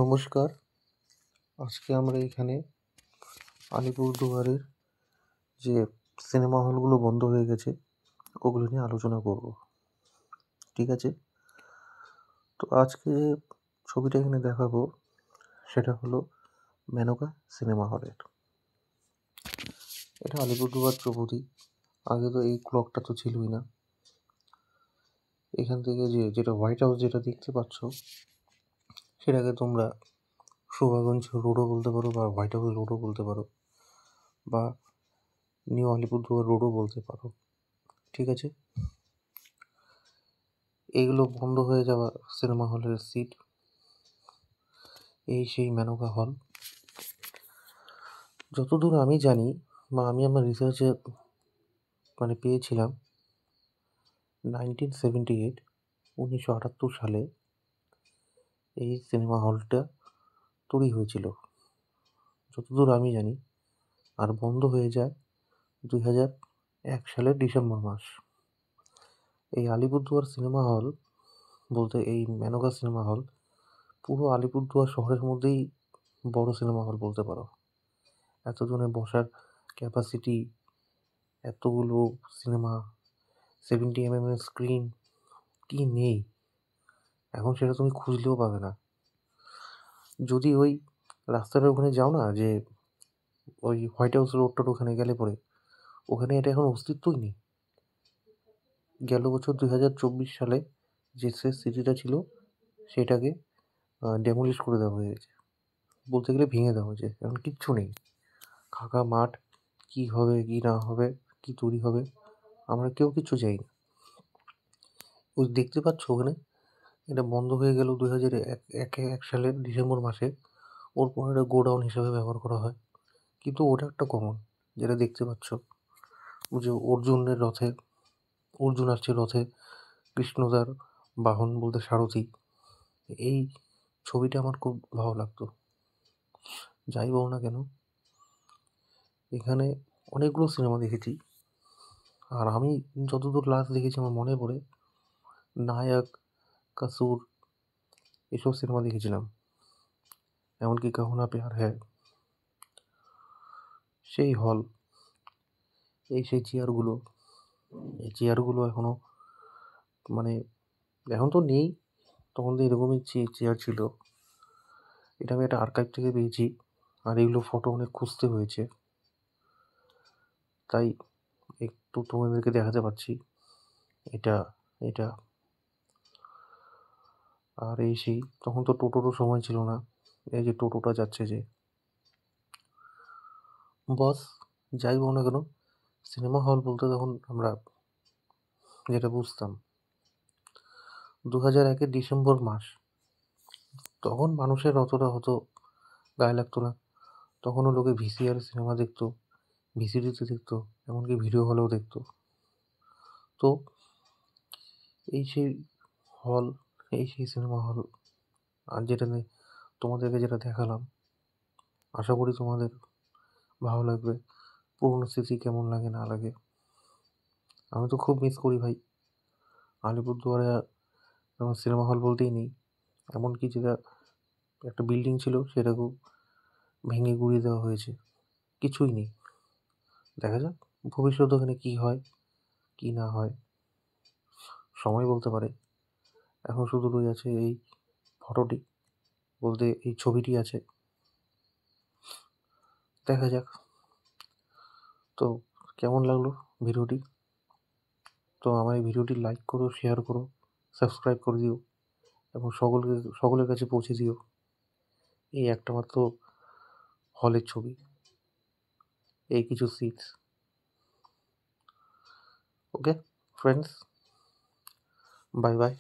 নমস্কার। আজকে আমরা এখানে আলিপুরদুয়ারের যে সিনেমা হলগুলো বন্ধ হয়ে গেছে ওগুলো নিয়ে আলোচনা করব। ঠিক আছে? তো আজকে যে ছবিটা এখানে দেখাবো সেটা হলো মেনকা সিনেমা হলের। এটা আলিপুরদুয়ার ধ্রুপদী। আগে তো এই ক্লকটা তো ছিলই না। এখান থেকে যেটা হোয়াইট হাউস যেটা দেখতে পাচ্ছ সেটাকে তোমরা শোভাগঞ্জ রোডও বলতে পারো বা হোয়াইট হাউস রোডও বলতে পারো বা নিউ আলিপুরদুয়ার রোডও বলতে পারো। ঠিক আছে? এইগুলো বন্ধ হয়ে যাওয়া সিনেমা হলের সিট। এই সেই মেনকা হল। যতদূর আমি জানি বা আমি আমার রিসার্চে পেয়েছিলাম 1978 সালে এই সিনেমা হলটা তৈরি হয়েছিল যতদূর আমি জানি, আর বন্ধ হয়ে যায় 2001 সালের ডিসেম্বর মাস। এই আলিপুরদুয়ার সিনেমা হল বলতে এই মেনকা সিনেমা হল পুরো আলিপুরদুয়ার শহরের মধ্যেই বড় সিনেমা হল বলতে পারো। এতজনের বসার ক্যাপাসিটি, এতগুলো সিনেমা, 70 mm এর স্ক্রিন, কি নেই এখন সেটা তুমি খুঁজলেও পাবে না। যদি ওই রাস্তাটার ওখানে যাও না, যে ওই হোয়াইট হাউস রোডটার ওখানে গেলে পরে ওখানে এটা এখন অস্তিত্বই নেই। গেল বছর 2024 সালে যে শেষ সিটিটা ছিল সেটাকে ডেমোলিশ করে দেওয়া হয়েছে, বলতে গেলে ভেঙে দেওয়া হয়েছে। এখন কিচ্ছু নেই, ফাঁকা মাঠ। কি হবে কি না হবে, কি তৈরি হবে, আমরা কেউ কিচ্ছু চাই না। ওই দেখতে পাচ্ছ ওখানে এটা বন্ধ হয়ে গেল 2001 সালের ডিসেম্বর মাসে। ওর পর এটা গোডাউন হিসাবে ব্যবহার করা হয়। কিন্তু ওটা একটা কমন, যেটা দেখতে পাচ্ছ ওই যে অর্জুন আসছে রথে, কৃষ্ণদার বাহন বলতে সারথি। এই ছবিটা আমার খুব ভালো লাগতো। যাই বল না কেন, এখানে অনেকগুলো সিনেমা দেখেছি। আর আমি যতদূর লাস্ট দেখেছি আমার মনে পড়ে নায়ক, কাসুর, এসব সিনেমা দেখেছিলাম। এমনকি কাহো না প্যার হ্যায়। সেই হল, এই সেই চেয়ারগুলো, এই চেয়ারগুলো এখনও এখন তো নেই, তখন তো এরকমই চেয়ার ছিল। এটা আমি একটা আর্কাইভ থেকে পেয়েছি, আর এগুলো ফটো অনেক খুঁজতে হয়েছে, তাই একটু তোমাদেরকে দেখাতে পারছি। এটা এটা আর এই সেই, তখন তো টোটোরও সময় ছিল না। এই যে টোটোটা যাচ্ছে যে, বস যাই বলো না কেন, সিনেমা হল বলতে তখন আমরা যেটা বুঝতাম 2001 ডিসেম্বর মাস, তখন মানুষের অতটা হতো গায়ে লাগতো না। তখনও লোকে ভিসিআর সিনেমা দেখতো, ভিসিডিতে দেখতো, এমনকি ভিডিও হলেও দেখতো। তো এই সেই হল, এই সেই সিনেমা হল। আর তোমাদেরকে যেটা দেখালাম, আশা করি তোমাদের ভালো লাগবে। পুরোনো স্মৃতি কেমন লাগে না লাগে, আমি তো খুব মিস করি ভাই। আলিপুরদুয়ারে আমার সিনেমা হল বলতেই নেই। এমনকি যেটা একটা বিল্ডিং ছিল সেটাকেও ভেঙে গুঁড়িয়ে দেওয়া হয়েছে, কিছুই নেই। দেখা যাক ভবিষ্যতে ওখানে কী হয় কি না হয়, সময় বলতে পারে। এখন শুধু রয়ে আছে এই ফটোটি, বলতে এই ছবিটি আছে। দেখা যাক। তো কেমন লাগলো ভিডিওটি? তো আমার এই ভিডিওটি লাইক করো, শেয়ার করো, সাবস্ক্রাইব করে দিও এবং সকলের কাছে পৌঁছে দিও। এই একটা মাত্র হলের ছবি, এই কিছু seats. Okay friends, bye by.